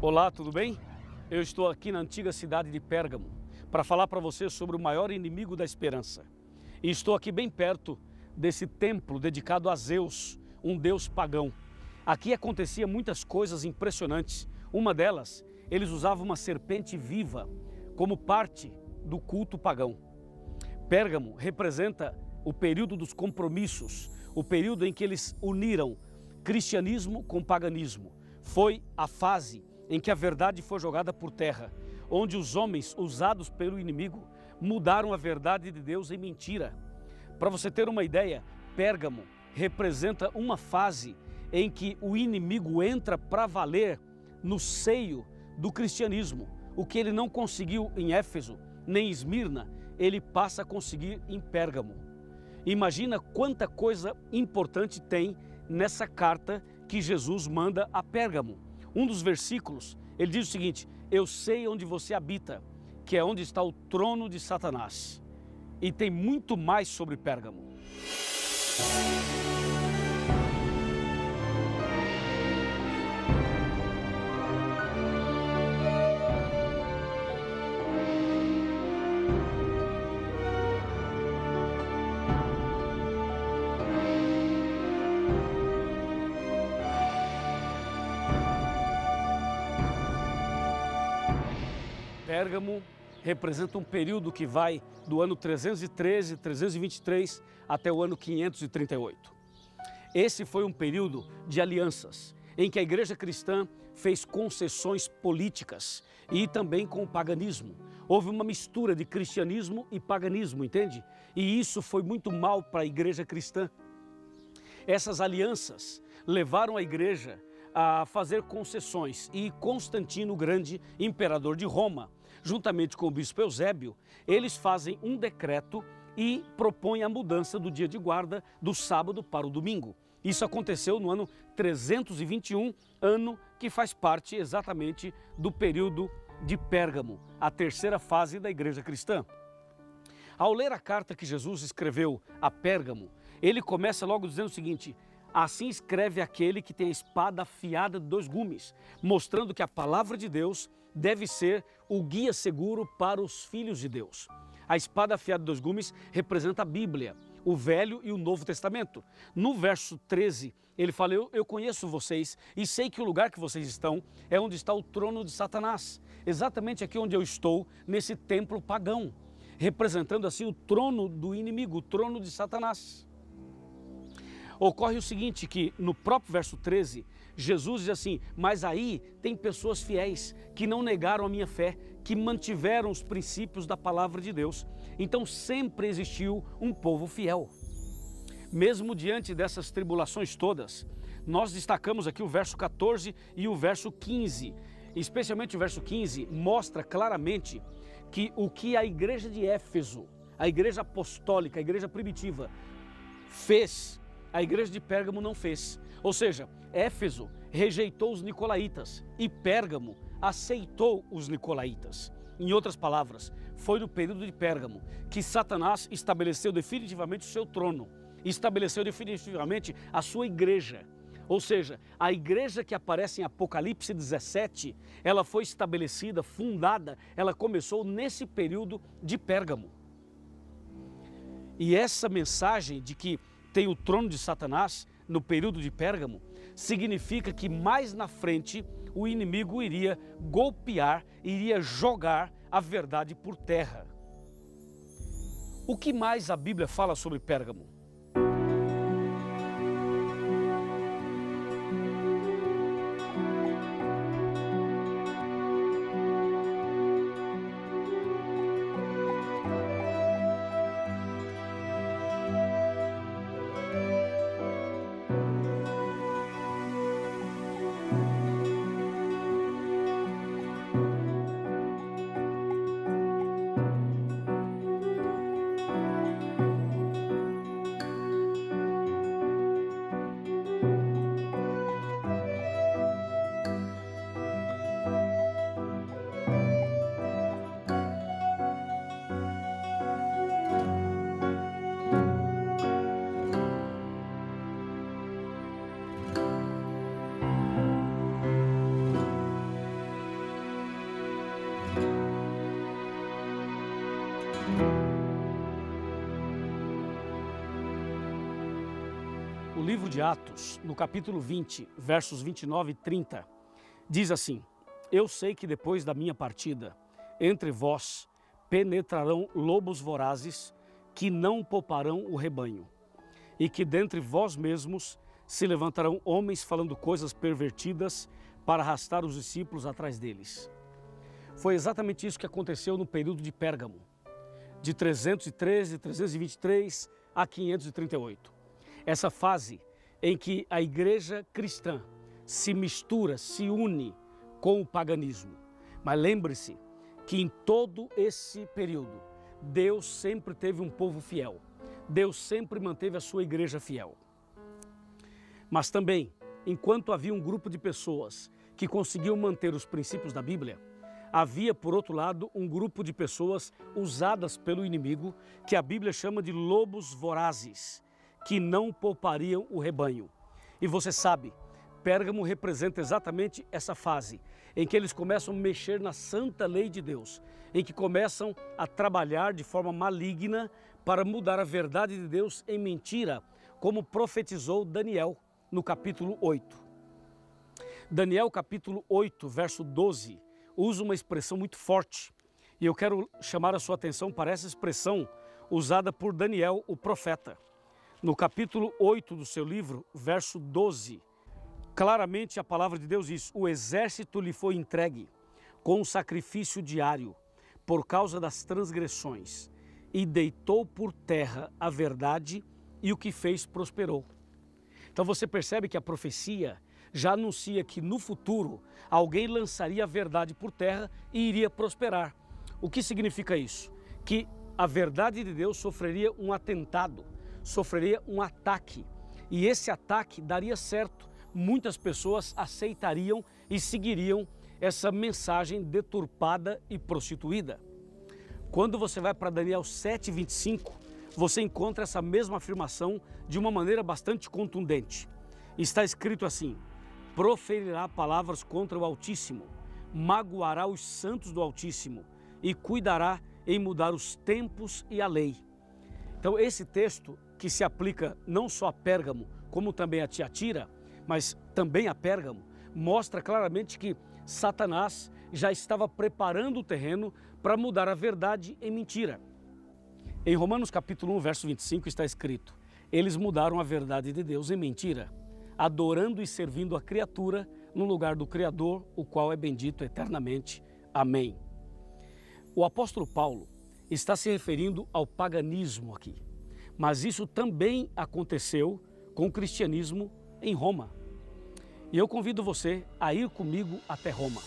Olá, tudo bem? Eu estou aqui na antiga cidade de Pérgamo para falar para você sobre o maior inimigo da esperança. E estou aqui bem perto desse templo dedicado a Zeus, um deus pagão. Aqui acontecia muitas coisas impressionantes. Uma delas, eles usavam uma serpente viva como parte do culto pagão. Pérgamo representa o período dos compromissos, o período em que eles uniram cristianismo com paganismo. Foi a fase em que a verdade foi jogada por terra, onde os homens usados pelo inimigo mudaram a verdade de Deus em mentira. Para você ter uma ideia, Pérgamo representa uma fase em que o inimigo entra para valer no seio do cristianismo. O que ele não conseguiu em Éfeso, nem em Esmirna, ele passa a conseguir em Pérgamo. Imagina quanta coisa importante tem nessa carta que Jesus manda a Pérgamo. Um dos versículos, ele diz o seguinte: eu sei onde você habita, que é onde está o trono de Satanás. E tem muito mais sobre Pérgamo. Pérgamo representa um período que vai do ano 313, 323 até o ano 538. Esse foi um período de alianças, em que a igreja cristã fez concessões políticas e também com o paganismo. Houve uma mistura de cristianismo e paganismo, entende? E isso foi muito mal para a igreja cristã. Essas alianças levaram a igreja a fazer concessões e Constantino o Grande, imperador de Roma, juntamente com o bispo Eusébio, eles fazem um decreto e propõem a mudança do dia de guarda do sábado para o domingo. Isso aconteceu no ano 321, ano que faz parte exatamente do período de Pérgamo, a terceira fase da igreja cristã. Ao ler a carta que Jesus escreveu a Pérgamo, ele começa logo dizendo o seguinte: assim escreve aquele que tem a espada afiada de 2 gumes, mostrando que a palavra de Deus deve ser o guia seguro para os filhos de Deus. A espada afiada de 2 gumes representa a Bíblia, o Velho e o Novo Testamento. No verso 13, ele fala: eu conheço vocês e sei que o lugar que vocês estão é onde está o trono de Satanás. Exatamente aqui onde eu estou, nesse templo pagão, representando assim o trono do inimigo, o trono de Satanás. Ocorre o seguinte, que no próprio verso 13, Jesus diz assim: mas aí tem pessoas fiéis que não negaram a minha fé, que mantiveram os princípios da palavra de Deus. Então sempre existiu um povo fiel. Mesmo diante dessas tribulações todas, nós destacamos aqui o verso 14 e o verso 15. Especialmente o verso 15 mostra claramente que o que a igreja de Éfeso, a igreja apostólica, a igreja primitiva, fez, a igreja de Pérgamo não fez. Ou seja, Éfeso rejeitou os nicolaítas e Pérgamo aceitou os nicolaítas. Em outras palavras, foi no período de Pérgamo que Satanás estabeleceu definitivamente o seu trono, estabeleceu definitivamente a sua igreja. Ou seja, a igreja que aparece em Apocalipse 17, ela foi estabelecida, fundada, ela começou nesse período de Pérgamo. E essa mensagem de que tem o trono de Satanás no período de Pérgamo, significa que mais na frente o inimigo iria golpear, iria jogar a verdade por terra. O que mais a Bíblia fala sobre Pérgamo? livro de Atos, no capítulo 20, versos 29 e 30, diz assim: Eu sei que depois da minha partida, entre vós penetrarão lobos vorazes que não pouparão o rebanho, e que dentre vós mesmos se levantarão homens falando coisas pervertidas para arrastar os discípulos atrás deles. Foi exatamente isso que aconteceu no período de Pérgamo, de 313, 323 a 538. Essa fase em que a igreja cristã se mistura, se une com o paganismo. Mas lembre-se que em todo esse período, Deus sempre teve um povo fiel. Deus sempre manteve a sua igreja fiel. Mas também, enquanto havia um grupo de pessoas que conseguiam manter os princípios da Bíblia, havia, por outro lado, um grupo de pessoas usadas pelo inimigo, que a Bíblia chama de lobos vorazes, que não poupariam o rebanho. E você sabe, Pérgamo representa exatamente essa fase, em que eles começam a mexer na santa lei de Deus, em que começam a trabalhar de forma maligna para mudar a verdade de Deus em mentira, como profetizou Daniel no capítulo 8. Daniel capítulo 8, verso 12, usa uma expressão muito forte, e eu quero chamar a sua atenção para essa expressão usada por Daniel, o profeta. No capítulo 8 do seu livro, verso 12, claramente a palavra de Deus diz: o exército lhe foi entregue com um sacrifício diário por causa das transgressões, e deitou por terra a verdade, e o que fez prosperou. Então você percebe que a profecia já anuncia que no futuro alguém lançaria a verdade por terra e iria prosperar. O que significa isso? Que a verdade de Deus sofreria um atentado, sofreria um ataque, e esse ataque daria certo. Muitas pessoas aceitariam e seguiriam essa mensagem deturpada e prostituída. Quando você vai para Daniel 7:25, você encontra essa mesma afirmação de uma maneira bastante contundente. Está escrito assim: proferirá palavras contra o Altíssimo, magoará os santos do Altíssimo e cuidará em mudar os tempos e a lei. Então esse texto, que se aplica não só a Pérgamo, como também a Tiatira, mas também a Pérgamo, mostra claramente que Satanás já estava preparando o terreno para mudar a verdade em mentira. Em Romanos capítulo 1, verso 25 está escrito: eles mudaram a verdade de Deus em mentira, adorando e servindo a criatura no lugar do Criador, o qual é bendito eternamente. Amém. O apóstolo Paulo está se referindo ao paganismo aqui, mas isso também aconteceu com o cristianismo em Roma. E eu convido você a ir comigo até Roma.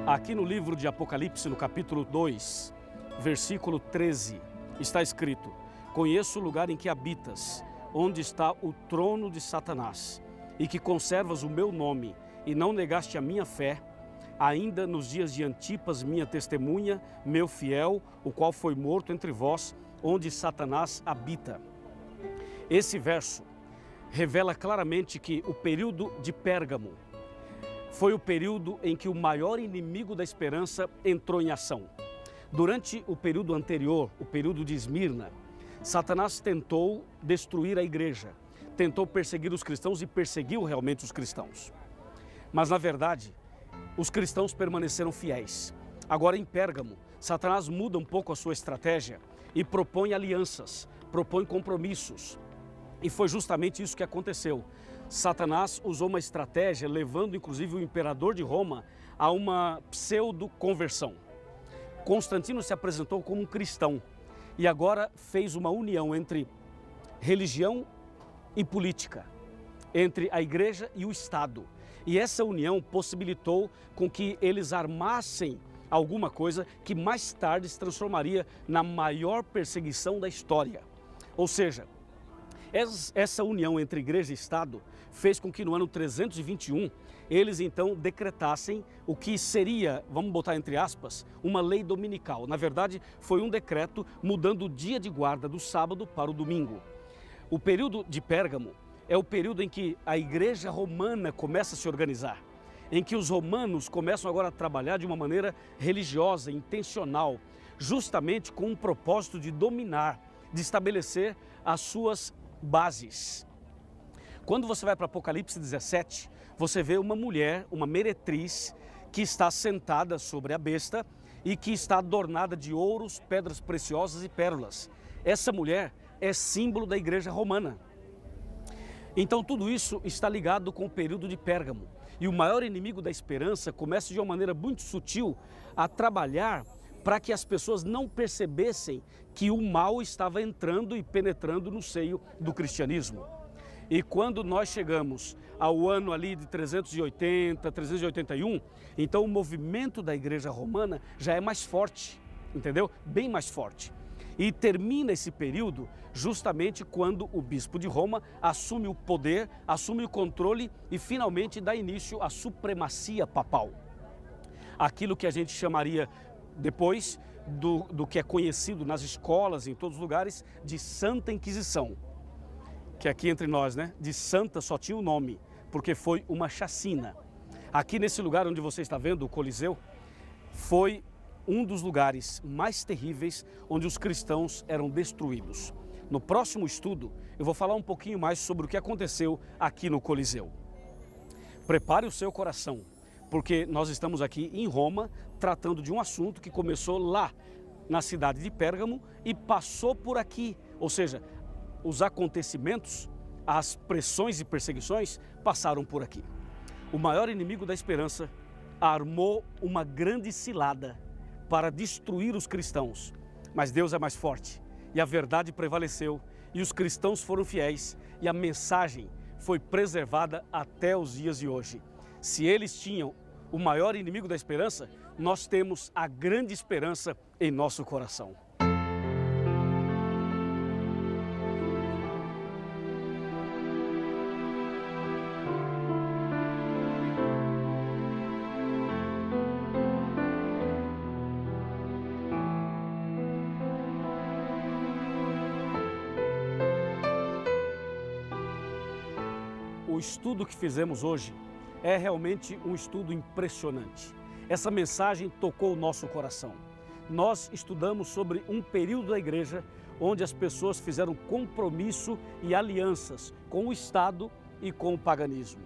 Aqui no livro de Apocalipse, no capítulo 2, versículo 13, está escrito: conheço o lugar em que habitas, onde está o trono de Satanás, e que conservas o meu nome, e não negaste a minha fé, ainda nos dias de Antipas, minha testemunha, meu fiel, o qual foi morto entre vós, onde Satanás habita. Esse verso revela claramente que o período de Pérgamo foi o período em que o maior inimigo da esperança entrou em ação. Durante o período anterior, o período de Esmirna, Satanás tentou destruir a igreja, tentou perseguir os cristãos e perseguiu realmente os cristãos. Mas, na verdade, os cristãos permaneceram fiéis. Agora, em Pérgamo, Satanás muda um pouco a sua estratégia e propõe alianças, propõe compromissos. E foi justamente isso que aconteceu. Satanás usou uma estratégia, levando inclusive o imperador de Roma a uma pseudo-conversão. Constantino se apresentou como um cristão e agora fez uma união entre religião e política, entre a igreja e o Estado. E essa união possibilitou com que eles armassem alguma coisa que mais tarde se transformaria na maior perseguição da história. Ou seja, essa união entre igreja e Estado fez com que no ano 321 eles então decretassem o que seria, vamos botar entre aspas, uma lei dominical. Na verdade, foi um decreto mudando o dia de guarda do sábado para o domingo. O período de Pérgamo é o período em que a igreja romana começa a se organizar, em que os romanos começam agora a trabalhar de uma maneira religiosa, intencional, justamente com o propósito de dominar, de estabelecer as suas bases. Quando você vai para Apocalipse 17, você vê uma mulher, uma meretriz, que está sentada sobre a besta e que está adornada de ouros, pedras preciosas e pérolas. Essa mulher é símbolo da igreja romana. Então tudo isso está ligado com o período de Pérgamo. E o maior inimigo da esperança começa de uma maneira muito sutil a trabalhar para que as pessoas não percebessem que o mal estava entrando e penetrando no seio do cristianismo. E quando nós chegamos ao ano ali de 380, 381, então o movimento da igreja romana já é mais forte, entendeu? Bem mais forte. E termina esse período justamente quando o bispo de Roma assume o poder, assume o controle e finalmente dá início à supremacia papal. Aquilo que a gente chamaria depois do que é conhecido nas escolas, em todos os lugares, de Santa Inquisição. Que aqui entre nós, né, de santa só tinha o nome, porque foi uma chacina. Aqui nesse lugar onde você está vendo, o Coliseu, foi um dos lugares mais terríveis onde os cristãos eram destruídos. No próximo estudo, eu vou falar um pouquinho mais sobre o que aconteceu aqui no Coliseu. Prepare o seu coração, porque nós estamos aqui em Roma tratando de um assunto que começou lá na cidade de Pérgamo e passou por aqui, ou seja, os acontecimentos, as pressões e perseguições passaram por aqui. O maior inimigo da esperança armou uma grande cilada para destruir os cristãos, mas Deus é mais forte e a verdade prevaleceu e os cristãos foram fiéis e a mensagem foi preservada até os dias de hoje. Se eles tinham o maior inimigo da esperança, nós temos a grande esperança em nosso coração. O estudo que fizemos hoje é realmente um estudo impressionante. Essa mensagem tocou o nosso coração. Nós estudamos sobre um período da igreja onde as pessoas fizeram compromisso e alianças com o Estado e com o paganismo.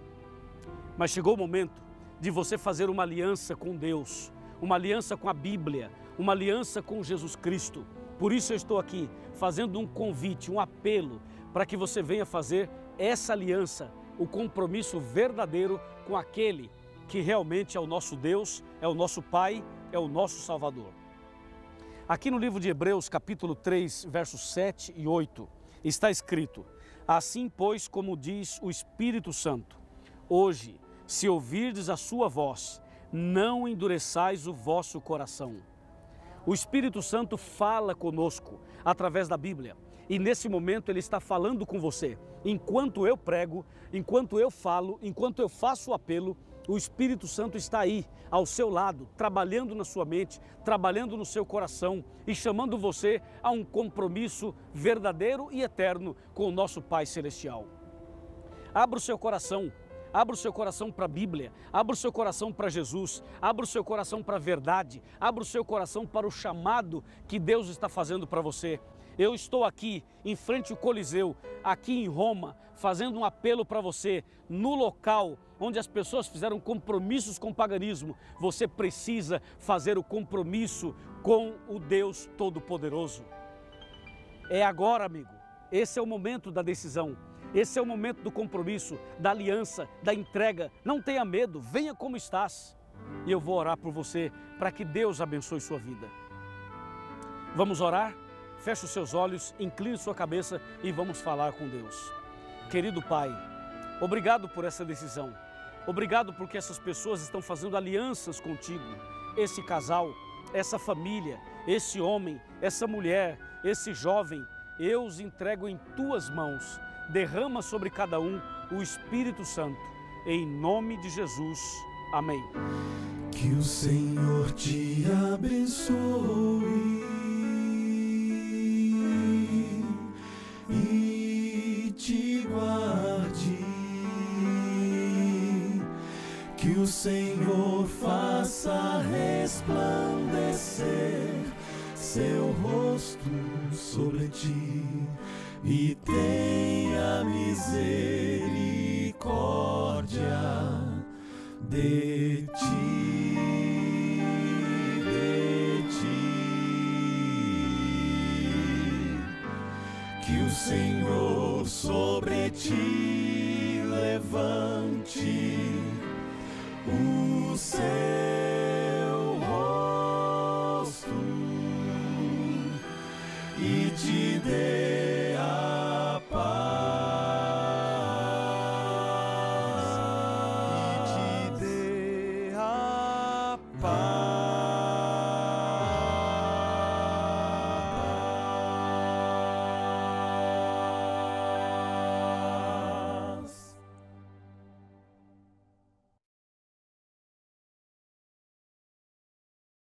Mas chegou o momento de você fazer uma aliança com Deus, uma aliança com a Bíblia, uma aliança com Jesus Cristo. Por isso eu estou aqui fazendo um convite, um apelo para que você venha fazer essa aliança, o compromisso verdadeiro com aquele que realmente é o nosso Deus, é o nosso Pai, é o nosso Salvador. Aqui no livro de Hebreus, capítulo 3, versos 7 e 8, está escrito: assim, pois, como diz o Espírito Santo, hoje, se ouvirdes a sua voz, não endureçais o vosso coração. O Espírito Santo fala conosco através da Bíblia. E nesse momento ele está falando com você. Enquanto eu prego, enquanto eu falo, enquanto eu faço o apelo, o Espírito Santo está aí, ao seu lado, trabalhando na sua mente, trabalhando no seu coração e chamando você a um compromisso verdadeiro e eterno com o nosso Pai Celestial. Abra o seu coração. Abra o seu coração para a Bíblia, abra o seu coração para Jesus, abra o seu coração para a verdade, abra o seu coração para o chamado que Deus está fazendo para você. Eu estou aqui, em frente ao Coliseu, aqui em Roma, fazendo um apelo para você, no local onde as pessoas fizeram compromissos com o paganismo. Você precisa fazer o compromisso com o Deus Todo-Poderoso. É agora, amigo. Esse é o momento da decisão. Esse é o momento do compromisso, da aliança, da entrega. Não tenha medo, venha como estás. E eu vou orar por você para que Deus abençoe sua vida. Vamos orar? Feche os seus olhos, incline sua cabeça e vamos falar com Deus. Querido Pai, obrigado por essa decisão. Obrigado porque essas pessoas estão fazendo alianças contigo. Esse casal, essa família, esse homem, essa mulher, esse jovem, eu os entrego em tuas mãos. Derrama sobre cada um o Espírito Santo. Em nome de Jesus. Amém. Que o Senhor te abençoe e te guarde. Que o Senhor faça resplandecer seu rosto sobre ti e tenha misericórdia de ti, Que o Senhor sobre ti levante o seu rosto e te dê